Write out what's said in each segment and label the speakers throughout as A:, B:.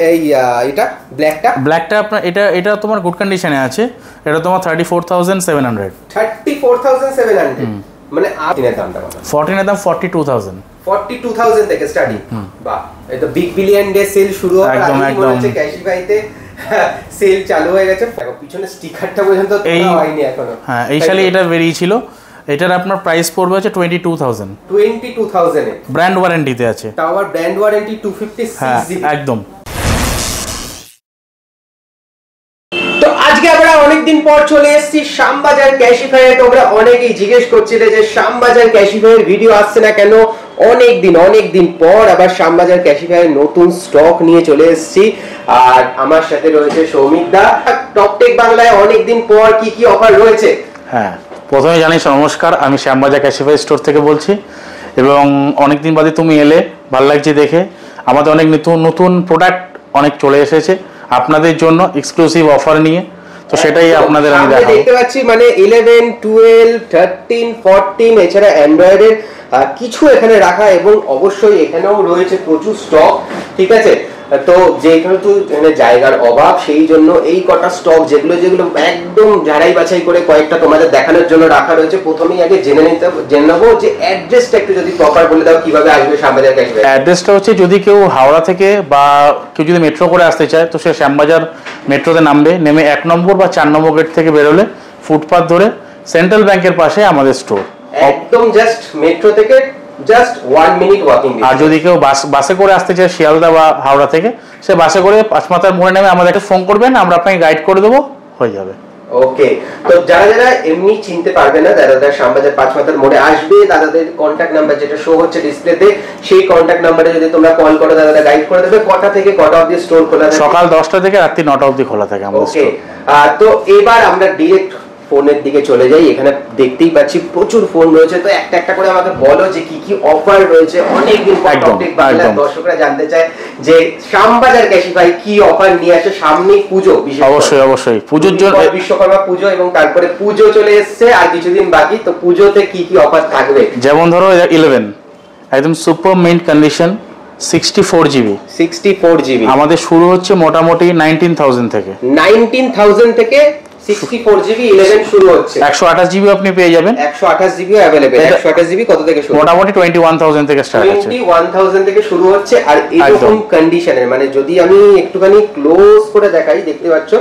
A: এই এটা ব্ল্যাকটা
B: আপনার এটা তোমার গুড কন্ডিশনে আছে, এটা তোমার 34700
A: 34700 মানে 14 এর দামটা কত?
B: 14 এর দাম 42000
A: থেকে স্টার্টিং। বাহ, এটা বিগ বিলিয়ন ডে সেল শুরু হওয়ার আগে মনে হচ্ছে ক্যাশিফাইতে সেল চালু হয়ে গেছে। দেখো পিছনে স্টিকারটা পর্যন্ত তোলা হয়নি এখনো।
B: হ্যাঁ, এই সালে এটা বেরিয়েছিল। এটার আপনার প্রাইস পড়বে হচ্ছে 22000
A: এ।
B: ব্র্যান্ড ওয়ারেন্টিতে আছে,
A: তাও আবার ব্র্যান্ড ওয়ারেন্টি 256 জিবি।
B: একদম।
A: তো আজকে আমরা অনেকদিন পর চলে এসেছি শ্যামবাজার ক্যাশিফাইয়ে। তোমরা অনেকেই জিজ্ঞেস করছিলে যে শ্যামবাজার ক্যাশিফাইয়ের ভিডিও আসছে না কেন। অনেকদিন পর আবার শ্যামবাজার ক্যাশিফাইয়ের নতুন স্টক নিয়ে চলে এসেছি। আর আমার সাথে রয়েছে সৌমিক দা। টপটেক বাংলায় অনেকদিন পর কি অফার রয়েছে?
B: হ্যাঁ, প্রথমে জানাই নমস্কার, আমি শ্যামবাজার ক্যাশিফাই স্টোর থেকে বলছি এবং অনেকদিন বাদে তুমি এলে, ভালো লাগছে দেখে। আমাদের অনেক নতুন প্রোডাক্ট অনেক চলে এসেছে আপনাদের জন্য এক্সক্লুসিভ অফার নিয়ে। তো সেটাই আপনাদের আমি দেখাবো।
A: দেখতে পাচ্ছি মানে 11, 12, 13, 14 এছাড়া অ্যান্ড্রয়েডের কিছু এখানে রাখা এবং অবশ্যই এখানেও রয়েছে প্রচুর স্টক। ঠিক আছে, তো যেহেতু জায়গার অভাব সেই জন্য এই কটা স্টক যেগুলো একদম ঝাড়াই বাছাই করে কয়েকটা তোমাদের দেখানোর জন্য রাখা রয়েছে। প্রথমেই আগে জেনে নেবো যে অ্যাড্রেসটা একটু যদি প্রপার বলে দাও, কিভাবে আসবে শ্যামবাজার ক্যাশিফাই।
B: অ্যাড্রেসটা হচ্ছে যদি কেউ হাওড়া থেকে বা কেউ যদি মেট্রো করে আসতে চায় তো সে শ্যামবাজার মেট্রোতে নেমে 1 নম্বর বা 4 নম্বর গেট থেকে বেরোলে ফুটপাথ ধরে সেন্ট্রাল ব্যাংকের পাশে আমাদের স্টোর,
A: একদম জাস্ট মেট্রো থেকে জাস্ট 1 মিনিট ওয়াকিং।
B: আর যদি কেউ বাসে করে আসতে চায় শিয়ালদা বা হাওড়া থেকে, সে বাসে করে পাঁচমাথার মোড়ে নেমে আমাদেরকে ফোন করবেন, আমরা আপনাকে গাইড করে দেবো, হয়ে যাবে।
A: ওকে, তো যারা এমনি চিনতে পারবে না, যারা শ্যামবাজার পাঁচমাথার মোড়ে আসবে, দাদাদের কন্ট্যাক্ট নাম্বার যেটা শো হচ্ছে ডিসপ্লেতে, সেই কন্ট্যাক্ট নাম্বারে যদি তোমরা কল করো দাদারা গাইড করে দেবে। কটা থেকে কটা অবধি স্টোর খোলা থাকে?
B: সকাল 10টা থেকে রাত্রি 9টা অবধি খোলা থাকে আমাদের স্টোর।
A: তো এবার আমরা ডিরেক্ট ফোনের দিকে চলে যাই। এখানে দেখতেই পাচ্ছি প্রচুর ফোন রয়েছে, তো একটা করে আমাকে বলো যে কি অফার রয়েছে। অনেকদিন পর টপটেক বাংলার দর্শকরা জানতে চায় যে শ্যামবাজার ক্যাশিফাই কি অফার নিয়ে আসে। সামনেই পুজো,
B: অবশ্যই পুজোর জন্য
A: বিশ্বকর্মা পুজো এবং তারপরে পুজো চলে এসেছে আর কিছুদিন বাকি। তো পুজোতে কি অফার থাকবে?
B: যেমন ধরো 11 একদম সুপার মিন্ট কন্ডিশন 64 জিবি আমাদের শুরু হচ্ছে মোটামুটি 19000 থেকে।
A: 19000 থেকে 64 জিবি 11 শুরু হচ্ছে।
B: 128 জিবি আপনি পেয়ে যাবেন।
A: 128 জিবি अवेलेबल। 128 জিবি কত থেকে শুরু?
B: মোটামুটি 21000 থেকে স্টার্ট হচ্ছে।
A: 21000 থেকে শুরু হচ্ছে। আর এরকম কন্ডিশনের মানে যদি আমি একটুখানি ক্লোজ করে দেখাই, দেখতে পাচ্ছ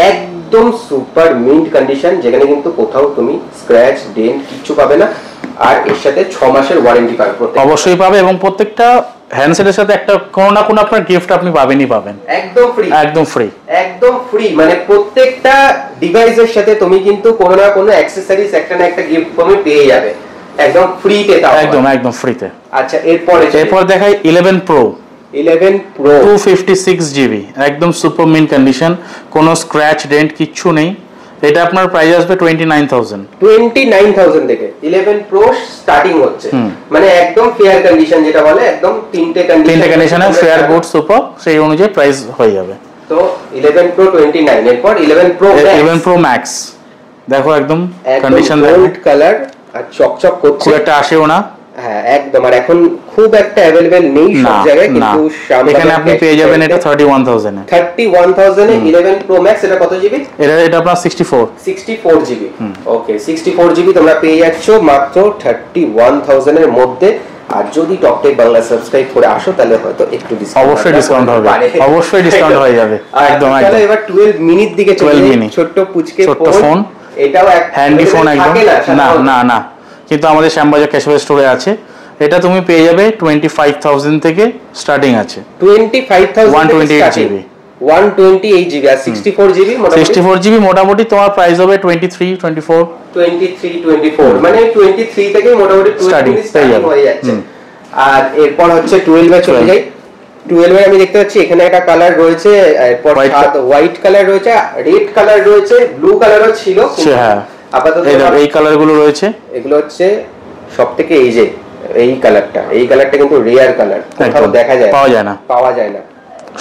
A: একদম সুপার মিন্ট কন্ডিশন, যেখানে কিন্তু কোথাও তুমি স্ক্র্যাচ ডেন্ট কিছু পাবে না। আর এর সাথে 6 মাসের ওয়ারেন্টি পাবে,
B: অবশ্যই পাবে, এবং প্রত্যেকটা হ্যান্ডসেটের সাথে একটা কোনো না কোনো আপনার গিফট আপনি পাবেন। একদম ফ্রি মানে প্রত্যেকটা ডিভাইসের সাথে তুমি কিন্তু কোনো না কোনো অ্যাকসেসরিজ একটা না একটা গিফট তুমি পেয়ে যাবে একদম ফ্রিতে। তাও একদম ফ্রিতে।
A: আচ্ছা, এরপর
B: দেখাই 11 Pro
A: 256
B: জিবি একদম সুপার মিন্ট কন্ডিশন, কোনো স্ক্র্যাচ ডেন্ট কিচ্ছু নেই। এটা আপনার প্রাইস আসবে
A: 29000 থেকে 11 Pro স্টার্টিং হচ্ছে। মানে একদম ফেয়ার কন্ডিশন যেটা বলে, একদম তিনটে
B: কন্ডিশনে ফেয়ার গুড সুপার, সেই অনুযায়ী প্রাইস হয়ে যাবে।
A: তো 11 Pro 29, এরপর 11 Pro
B: Max দেখো একদম কন্ডিশন
A: গোল্ড কালার আর চকচক করছে,
B: খুব একটা আসেও না।
A: হ্যাঁ একদম। আর এখন খুব একটা अवेलेबल নেই সব জায়গায়, কিন্তু
B: এখানে আপনি পেয়ে যাবেন এটা 31000 এ।
A: 31000 এ 11 Pro Max। এটা কত জিবি?
B: এটা আপনার 64
A: জিবি। ওকে, 64 জিবি তোমরা পেয়ে যাচ্ছ মাত্র 31000 এর মধ্যে। আর যদি টপটেক বাংলা সাবস্ক্রাইব করে আসো তাহলে হয়তো একটু
B: অবশ্যই ডিসকাউন্ট হবে, অবশ্যই ডিসকাউন্ট হয়ে যাবে একদম।
A: তাহলে এবার 12 মিনিট দিকে চলে যাই। ছোট্ট পুচকে ফোন, এটাও এক
B: হ্যান্ডি ফোন একদম। না কিন্তু আমাদের শ্যামবাজার ক্যাশিফাই স্টোরে আছে। এটা তুমি পেয়ে যাবে 25000 থেকে স্টার্টিং আছে।
A: 25000
B: 128 জিবি
A: 128 জিবি আর 64 জিবি
B: মোটামুটি তোমার প্রাইস হবে 23-24
A: মানে 23 থেকে মোটামুটি
B: স্টার্টিং
A: হয়ে যাচ্ছে। আর এরপর হচ্ছে 12 এ চলে যাই। 12 এ আমি দেখতে পাচ্ছি এখানে একটা কালার রয়েছে, এরপর হোয়াইট কালার রয়েছে, রেড কালার রয়েছে, ব্লু কালারও ছিল।
B: হ্যাঁ,
A: আপাতত
B: এই কালারগুলো রয়েছে।
A: এগুলো হচ্ছে সবথেকে এই কালারটা কিন্তু রেয়ার কালার, কোথাও দেখা যায় পাওয়া যায় না।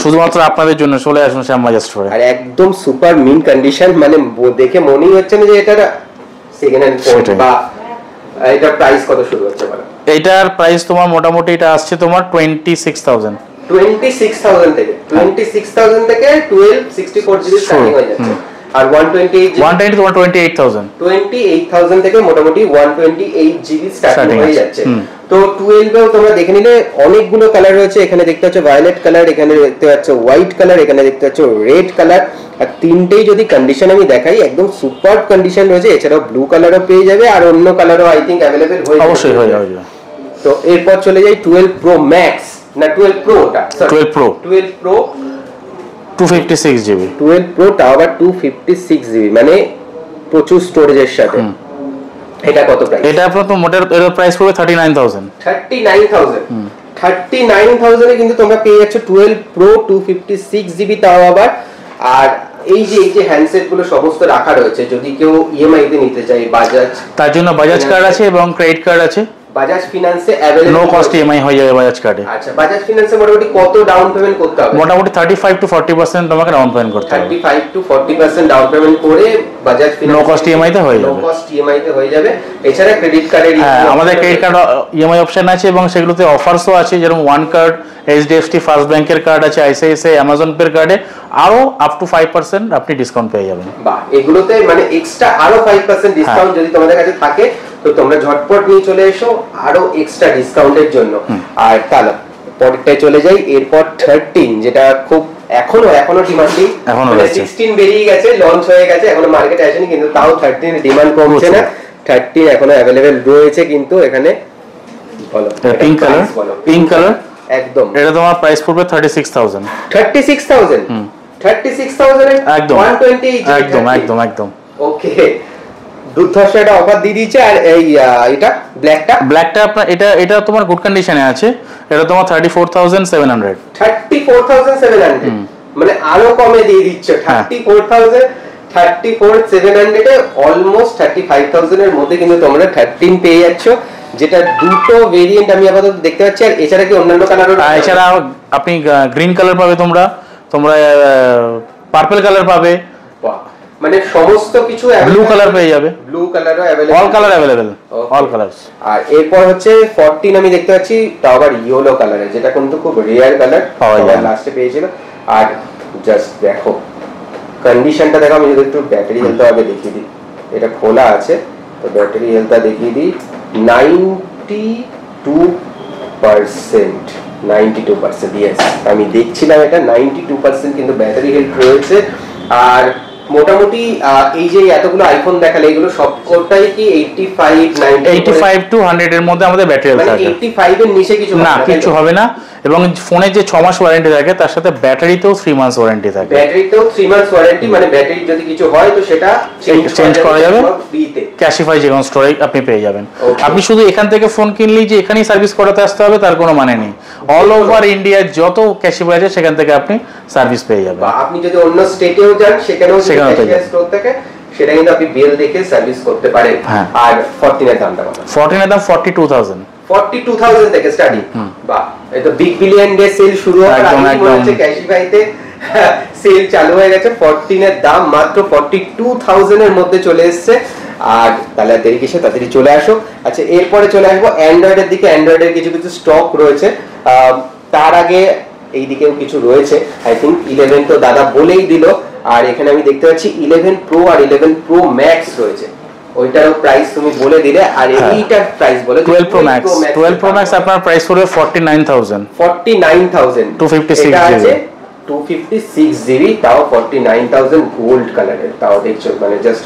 B: শুধুমাত্র আপনাদের জন্য চলে আসুন শ্যামবাজার স্টোরে।
A: আর একদম সুপার মিন্ট কন্ডিশন, মানে দেখে মনেই হচ্ছে না যে এটা সেকেন্ড হ্যান্ড ফোন। বা এটা প্রাইস কত শুরু হচ্ছে বলো?
B: এটার প্রাইস তোমার মোটামুটি এটা আসছে তোমার 26000।
A: 26,000 থেকে 26,000 থেকে 12 64GB স্টার্টিং হয়ে যাচ্ছে। আর 128
B: তোমার
A: 28,000 থেকে মোটামুটি 128GB স্টার্টিং হয়ে যাচ্ছে। তো 12 এও তোমরা দেখে নিলে অনেকগুলো কালার রয়েছে, এখানে দেখতে পাচ্ছ ভায়োলেট কালার, এখানে দেখতে পাচ্ছ হোয়াইট কালার, এখানে দেখতে পাচ্ছ রেড কালার। আর তিনটেই যদি কন্ডিশন আমি দেখাই একদম সুপার কন্ডিশন রয়েছে। এছাড়াও ব্লু কালারও পেয়ে যাবে আর অন্য কালারও আই থিংক अवेलेबल হয়ে যাবে,
B: অবশ্যই হয়ে যাবে।
A: তো এরপর চলে যাই 12 Pro Max না 12 Pro টা
B: 12 Pro 256GB
A: 12 Pro তাও আবার 256GB মানে প্রচুর স্টোরেজের সাথে। এটা কত প্রাইস?
B: এটা আপনার তো মোটের এর প্রাইস পড়বে 39000
A: 39,000 এ কিন্তু তোমরা পেয়ে যাচ্ছ 12 Pro 256GB তাও আবার। আর এই যে হ্যান্ডসেট গুলো সমস্ত রাখা রয়েছে, যদি কেউ ইএমআই তে নিতে চায় বাজাজ,
B: তার জন্য বাজাজ কার্ড আছে এবং ক্রেডিট কার্ড আছে।
A: বাজাজ ফিন্যান্সে अवेलेबल,
B: নো কস্ট ইএমআই হয়ে যাবে বাজাজ কার্ডে।
A: আচ্ছা, বাজাজ ফিন্যান্সে মোটামুটি কত ডাউন পেমেন্ট করতে হবে?
B: মোটামুটি 35 to 40% তোমাকে ডাউন পেমেন্ট করতে হবে।
A: 35 to 40% ডাউন পেমেন্ট করে Bajaj finance
B: no cost EMI তে হয়ে যাবে।
A: নো কস্ট ইএমআই তে হয়ে যাবে। এছাড়া ক্রেডিট কার্ডের
B: আমাদের ক্রেডিট কার্ড ইএমআই অপশন আছে এবং সেগুলোতে অফারসও আছে, যেরকম ওয়ান কার্ড, এইচডিএফসি ফার্স্ট ব্যাংকের কার্ড আছে, আইসিআইসিআই, অ্যামাজন পের কার্ডে আরো আপ টু 5% আপনি ডিসকাউন্ট পেয়ে যাবেন।
A: বাহ, এগুলোতে মানে এক্সট্রা আরো 5% ডিসকাউন্ট যদি তোমাদের কাছে থাকে তো তোমরা ঝটপট নিয়ে চলে এসো আরো এক্সট্রা ডিসকাউন্টের জন্য। আর তাহলে পরেরটায় চলে যাই। এরপর 13 যেটা খুব এখনো ডিমান্ডিং, মানে 16 বেরিয়ে গেছে, লঞ্চ হয়ে গেছে, এখনো মার্কেটে আসেনি, কিন্তু তাও 13 ডিমান্ড কমছে না। 13 এখনো अवेलेबल রয়েছে কিন্তু এখানে। বলো,
B: পিঙ্ক কালার
A: একদম।
B: এটা তোমার প্রাইস পড়বে 36,000
A: এ
B: একদম
A: 128
B: একদম
A: ওকে, দুর্ধর্ষ একটা অফার দিয়ে দিয়েছে। আর এই এটা ব্ল্যাকটা
B: আপনার এটা তোমার গুড কন্ডিশনে আছে, এটা তোমার 34,700
A: মানে আরো কমে দিয়ে দিচ্ছে। 34,700 এ অলমোস্ট 35,000 এর মধ্যে কিন্তু তোমরা 13 পেয়ে যাচ্ছ, যেটা দুটো ভেরিয়েন্ট আমি আপাতত দেখতে পাচ্ছি। আর এছাড়া কি অন্যান্য কালারও?
B: এছাড়া আপনি গ্রিন কালার পাবে, তোমরা পার্পল কালার পাবে,
A: মানে সমস্ত কিছু
B: ব্লু কালার পেয়ে যাবে,
A: ব্লু কালারও available,
B: all colour available, all colours.
A: আর এরপর হচ্ছে 14 আমি দেখতে পাচ্ছি তাও আবার ইয়েলো কালারে, যেটা কিন্তু খুব রেয়ার কালার, লাস্টে পেয়েছিল। আর জাস্ট দেখো কন্ডিশনটা দেখো, আমি যদি একটু ব্যাটারি হেলথটা আগে দেখিয়ে দিই, এটা খোলা আছে তো ব্যাটারি হেলথটা দেখিয়ে দিই। 92%, ইয়েস আমি দেখছিলাম এটা 92% কিন্তু ব্যাটারি হেলথ রয়েছে। আর মোটামুটি এই যে এতগুলো আইফোন দেখালে এগুলো সবকটাই কি
B: 85 to 100 এর মধ্যে আমাদের ব্যাটারি হেলথ আছে।
A: 85 এর নিচে কিছু
B: না, কিছু হবে না। এবং ফোনে যে 6 মাস ওয়ারেন্টি থাকে তার সাথে ব্যাটারিতেও 3 মাস ওয়ারেন্টি থাকে।
A: ব্যাটারিতেও 3 মাস ওয়ারেন্টি, মানে ব্যাটারি যদি কিছু হয় তো সেটা
B: চেঞ্জ করা যাবে ফ্রিতে, ক্যাশিফাই যে কোনো স্টোরে আপনি পেয়ে যাবেন। আপনি শুধু এখান থেকে ফোন কিনলেই যে এখানেই সার্ভিস করাতে আসতে হবে তার কোনো মানে নেই। অল ওভার ইন্ডিয়া যত ক্যাশিফাই আছে সেখান থেকে আপনি সার্ভিস পেয়ে যাবেন।
A: আপনি যদি অন্য স্টেটেও যান সেখানেও স্টোর থেকে সেটা কিন্তু আপনি বিল দেখে সার্ভিস করতে পারেন। আর 14 এর দামটা কত?
B: 14 এর দাম 42,000
A: থেকে স্টার্টিং। বাহ, এটা বিগ বিলিয়ন ডে সেল শুরু হওয়ার আগে মনে হচ্ছে ক্যাশিফাইতে সেল চালু হয়ে গেছে। 14 এর দাম মাত্র 42,000 এর মধ্যে চলে এসেছে। আর তাহলে দেরি কিসে, তাড়াতাড়ি চলে আসো। আচ্ছা, এরপরে চলে আসবো অ্যান্ড্রয়েডের দিকে। অ্যান্ড্রয়েডের কিছু স্টক রয়েছে, তার আগে এই দিকেও কিছু রয়েছে। আই থিংক 11 তো দাদা বলেই দিল। আর এখানে আমি দেখতে পাচ্ছি 11 Pro আর 11 Pro Max রয়েছে, ওইটারও প্রাইস তুমি বলে দিলে। আর এইটার প্রাইস বলে
B: 12 Pro Max আপনার প্রাইস পড়বে 49,000 256GB
A: 256GB তাও 49,000 গোল্ড কালারের। তাও দেখছো মানে জাস্ট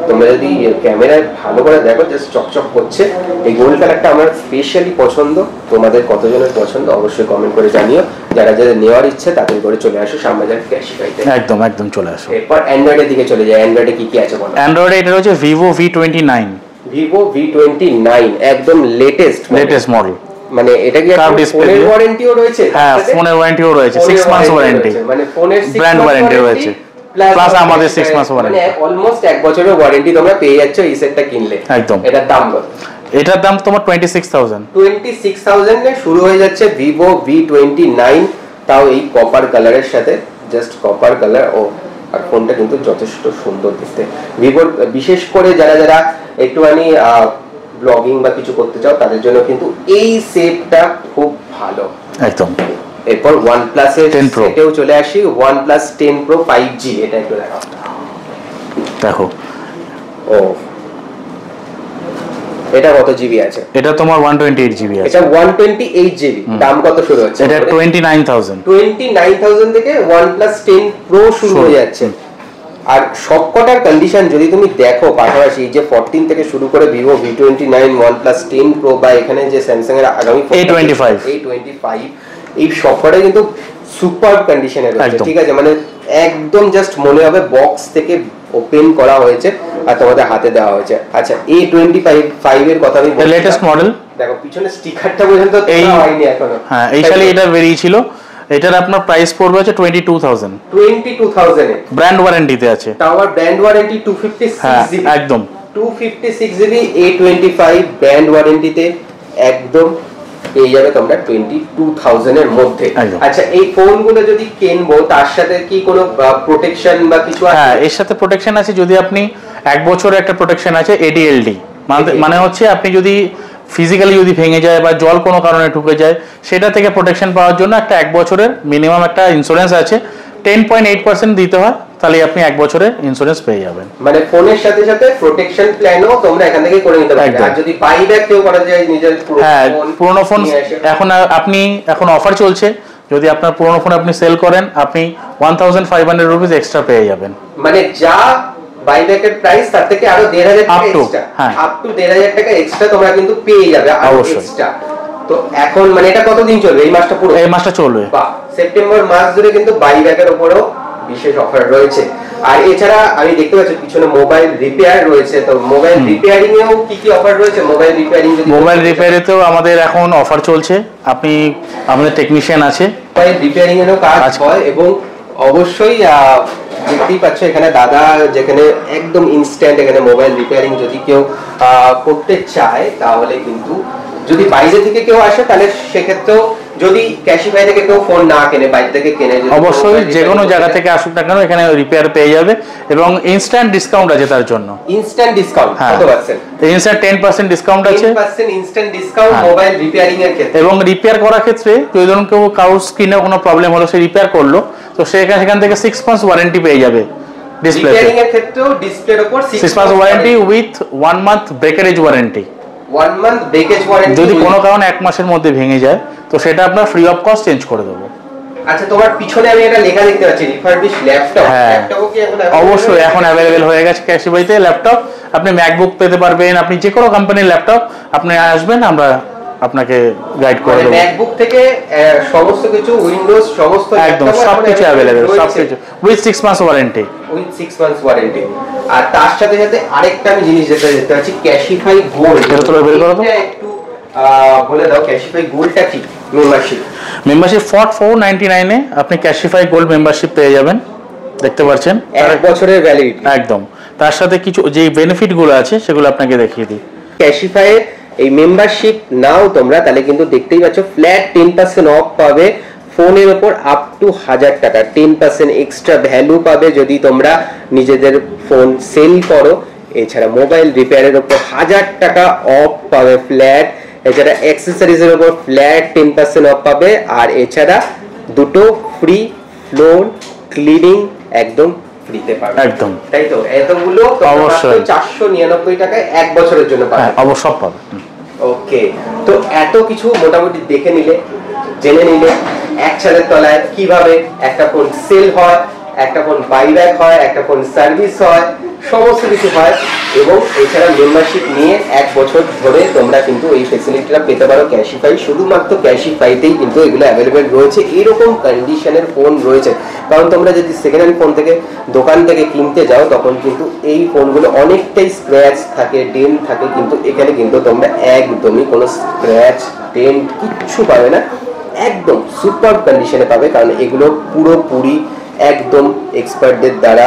A: তোমরা যদি ক্যামেরায় ভালো করে দেখো জাস্ট চকচক করছে। এই গোল্ড কালারটা আমার স্পেশালি পছন্দ। তোমাদের কতজনের পছন্দ অবশ্যই কমেন্ট করে জানিও। যারা যারা নেওয়ার ইচ্ছে তাদের করে চলে আসো শ্যামবাজার ক্যাশিফাইতে।
B: একদম চলে আসো।
A: এরপর অ্যান্ড্রয়েডের দিকে চলে যায়। অ্যান্ড্রয়েডে কি আছে বলো?
B: অ্যান্ড্রয়েডে এটা হচ্ছে Vivo V29
A: একদম লেটেস্ট
B: মডেল।
A: মানে এটা কি ফোনের ওয়ারেন্টিও রয়েছে?
B: হ্যাঁ, ফোনের ওয়ারেন্টিও রয়েছে, 6 মান্থস ওয়ারেন্টি,
A: মানে ফোনের
B: ব্র্যান্ড ওয়ারেন্টি রয়েছে, প্লাস আমাদের 6 মাস ওয়ারেন্টি,
A: মানে অলমোস্ট 1 বছরের ওয়ারেন্টি তোমরা পেয়ে যাচ্ছ এই সেটটা কিনলে।
B: একদম।
A: এটার দাম কত?
B: এটার দাম তোমার 26,000
A: এ শুরু হয়ে যাচ্ছে Vivo V29, তাও এই কপার কালারের সাথে, জাস্ট কপার কালার। ও আর ফোনটা কিন্তু যথেষ্ট সুন্দর দেখতে। ভিভোর বিশেষ করে যারা একটুখানি ব্লগিং বা কিছু করতে চাও তাদের জন্য কিন্তু এই সেটটা খুব ভালো।
B: একদম
A: এরপর OnePlus এর
B: 10 Pro
A: এটাও চলে আসি, OnePlus 10 Pro 5G, এটা একটু দেখাও।
B: দেখো
A: ও এটা কত জিবি আছে?
B: এটা তোমার 128 জিবি আছে।
A: এটা 128 জিবি। দাম কত শুরু হচ্ছে?
B: এটা 29000
A: থেকে OnePlus 10 Pro শুরু হয়ে যাচ্ছে। আর সবকটার কন্ডিশন যদি তুমি দেখো পাশাপাশি, যে 14 থেকে শুরু করে Vivo V29, OnePlus 10 Pro বা এখানে যে Samsung এর আগামী A25 এই সবকটাই কিন্তু সুপার কন্ডিশনে রয়েছে, ঠিক আছে? মানে একদম জাস্ট মনে হবে বক্স থেকে ওপেন করা হয়েছে আর তোমাদের হাতে দেওয়া হয়েছে। আচ্ছা A25 এর কথা আমি বলছি,
B: লেটেস্ট মডেল।
A: দেখো পিছনে স্টিকারটা পর্যন্ত তোলা হয়নি এখনো।
B: হ্যাঁ এই সালে এটা বেরিয়েছিল। এটার আপনার প্রাইস পড়বে হচ্ছে 22000
A: এ।
B: ব্র্যান্ড ওয়ারেন্টিতে আছে।
A: তাও আবার ব্র্যান্ড ওয়ারেন্টি 256 জিবি।
B: একদম
A: 256 জিবি A25 ব্র্যান্ড ওয়ারেন্টিতে একদম পেয়ে যাবে তোমরা 22000 এর মধ্যে। আচ্ছা এই ফোনগুলো যদি কিনবো তার সাথে কি কোনো প্রোটেকশন বা কিছু আছে?
B: হ্যাঁ এর সাথে প্রোটেকশন আছে। যদি আপনি 1 বছরের একটা প্রোটেকশন আছে ADLD, মানে হচ্ছে আপনি যদি ফিজিক্যালি যদি ভেঙে যায় বা জল কোনো কারণে ঢুকে যায় সেটা থেকে প্রোটেকশন পাওয়ার জন্য একটা 1 বছরের মিনিমাম একটা ইন্স্যুরেন্স আছে। 10.8% দিতে হয়, তাহলে আপনি 1 বছরের ইন্স্যুরেন্স পেয়ে যাবেন।
A: মানে ফোনের সাথে সাথে প্রোটেকশন প্ল্যানও তোমরা এখান থেকে করে নিতে পারবে। আর যদি বাইব্যাক কেউ করা যায় নিজের
B: পুরনো ফোন, এখন অফার চলছে, যদি আপনার পুরনো ফোন আপনি সেল করেন আপনি 1500 রুপিস এক্সট্রা পেয়ে যাবেন।
A: মানে যা বাইব্যাকের প্রাইস তার থেকে আরো 1500 টাকা এক্সট্রা, আপ টু 1500 টাকা এক্সট্রা তোমরা কিন্তু পেয়ে যাবে এক্সট্রা। তো এখন মানে এটা কতদিন চলবে? এই মাসটা পুরো?
B: এই মাসটা চলবে।
A: বাহ, সেপ্টেম্বর মাস ধরে কিন্তু বাইব্যাকের উপরেও বিশেষ অফার রয়েছে। আর এছাড়া আমি দেখতে পাচ্ছি পিছনে মোবাইল রিপেয়ার রয়েছে, তো মোবাইল রিপেয়ারিং এও কি কি অফার রয়েছে? মোবাইল
B: রিপেয়ারেতেও আমাদের এখন অফার চলছে। আপনি আমাদের টেকনিশিয়ান আছে,
A: মোবাইল রিপেয়ারিং এরও কাজ হয় এবং অবশ্যই দেখতেই পাচ্ছ এখানে দাদা যেখানে একদম ইনস্ট্যান্ট এখানে মোবাইল রিপেয়ারিং যদি কেউ করতে চায় তাহলে কিন্তু, যদি বাইরে থেকে কেউ আসে তাহলে সেক্ষেত্রেও, যদি ক্যাশিফাই থেকে কেউ ফোন না কেনে বাইরে থেকে কেনে,
B: অবশ্যই যে কোনো জায়গা থেকে আসুক না কেন এখানে রিপেয়ার পেয়ে যাবে এবং ইনস্ট্যান্ট ডিসকাউন্ট আছে তার জন্য।
A: ইনস্ট্যান্ট ডিসকাউন্ট কত পার্সেন্ট?
B: ইনস্ট্যান্ট 10% ডিসকাউন্ট আছে।
A: 10% ইনস্ট্যান্ট ডিসকাউন্ট মোবাইল রিপেয়ারিং এর ক্ষেত্রে। এবং
B: রিপেয়ার করার ক্ষেত্রে যদি ধরুন কেউ কারোর স্ক্রিনে কোনো প্রবলেম হলো, সে রিপেয়ার করলো, তো সেখান থেকে 6 মান্থস ওয়ারেন্টি পেয়ে যাবে।
A: রিপেয়ারিং এর ক্ষেত্রেও ডিসপ্লের উপর
B: 6 months warranty with 1 month breakage warranty.
A: 1 month breakage warranty.
B: যদি কোনো কারণে 1 মাসের মধ্যে ভেঙে যায় তো সেটা আপনার ফ্রি অফ কস্ট চেঞ্জ করে দেবো।
A: আচ্ছা তোমার পিছনে আমি একটা লেখা দেখতে পাচ্ছি রিফারবিশ ল্যাপটপ। ল্যাপটপও কি এখন
B: অবশ্যই এখন अवेलेबल হয়ে গেছে ক্যাশিফাইতে ল্যাপটপ। আপনি ম্যাকবুক পেতে পারবেন, আপনি যে কোনো কোম্পানির ল্যাপটপ আপনি আসবেন, আমরা আপনাকে গাইড করে দেব।
A: ম্যাকবুক থেকে সমস্ত কিছু উইন্ডোজ সমস্ত
B: একদম সবকিছু अवेलेबल, সবকিছু উইথ 6 মান্থস ওয়ারেন্টি। আর তার সাথে সাথে আরেকটা আমি জিনিস দেখতে পাচ্ছি ক্যাশিফাই গোল্ড। এটা তো বের করো তো একটু বলে দাও ক্যাশিফাই গোল্ডটা কি? মেম্বারশিপ 499 এ আপনি ক্যাশিফাই গোল্ড মেম্বারশিপ পেয়ে যাবেন। দেখতে পাচ্ছেন
A: 1 বছরের ভ্যালিডিটি।
B: একদম তার সাথে কিছু যে বেনিফিট গুলো আছে সেগুলো আপনাকে দেখিয়ে দিই।
A: ক্যাশিফাই এই মেম্বারশিপ নাও তোমরা, তাহলে কিন্তু দেখতেই পাচ্ছ ফ্ল্যাট 10% অফ পাবে ফোনের উপর আপ টু 1000 টাকা। 10% এক্সট্রা ভ্যালু পাবে যদি তোমরা নিজেদের ফোন সেল করো। এছাড়া মোবাইল রিপেয়ারের উপর 1000 টাকা অফ পাবে ফ্ল্যাট। এছাড়া অ্যাক্সেসরিজ এর উপর ফ্ল্যাট 10% অফ পাবে। আর এছাড়া দুটো ফ্রি ফ্লোর ক্লিনিং একদম ফ্রিতে পাবে।
B: একদম
A: তাই তো? এতগুলো অবশ্যই 499 টাকায় 1 বছরের জন্য পাবে।
B: অবশ্যই পাবে।
A: ওকে, তো এত কিছু মোটামুটি দেখে নিলে, জেনে নিলে এক ছাদের তলায় কিভাবে একটা ফোন সেল হয়, একটা ফোন বাইব্যাক হয়, একটা ফোন সার্ভিস হয়, সমস্ত কিছু হয়। এবং এছাড়া মেম্বারশিপ নিয়ে 1 বছর ধরে তোমরা কিন্তু এই ফেসিলিটিটা পেতে পারো ক্যাশিফাই। শুধুমাত্র ক্যাশিফাইতেই কিন্তু এগুলো অ্যাভেলেবেল রয়েছে। এরকম কন্ডিশনের ফোন রয়েছে, কারণ তোমরা যদি সেকেন্ড হ্যান্ড ফোন থেকে দোকান থেকে কিনতে যাও তখন কিন্তু এই ফোনগুলো অনেকটাই স্ক্র্যাচ থাকে, ডেন্ট থাকে, কিন্তু এখানে কিন্তু তোমরা একদমই কোনো স্ক্র্যাচ ডেন্ট কিচ্ছু পাবে না, একদম সুপার কন্ডিশনে পাবে। কারণ এগুলো পুরোপুরি একদম এক্সপার্টদের দ্বারা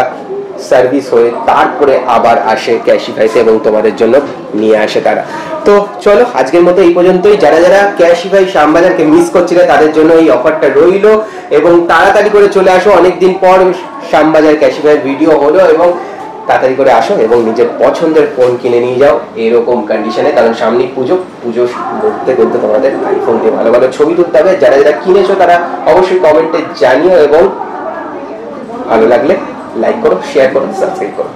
A: সার্ভিস হয়ে তারপরে আবার আসে ক্যাশিফাইতে এবং তোমাদের জন্য নিয়ে আসে তারা। তো চলো আজকের মতো এই পর্যন্তই। যারা যারা ক্যাশিফাই শ্যামবাজারকে মিস করছিলে তাদের জন্য এই অফারটা রইলো এবং তাড়াতাড়ি করে চলে আসো। অনেকদিন পর শ্যামবাজার ক্যাশিফাইয়ের ভিডিও হলো এবং তাড়াতাড়ি করে আসো এবং নিজের পছন্দের ফোন কিনে নিয়ে যাও এরকম কন্ডিশনে, কারণ সামনে পুজো করতে করতে তোমাদের আইফোন দিয়ে ভালো ভালো ছবি তুলতে হবে। যারা যারা কিনেছো তারা অবশ্যই কমেন্টে জানিও এবং ভালো লাগলে লাইক করো, শেয়ার করো, সাবস্ক্রাইব করো।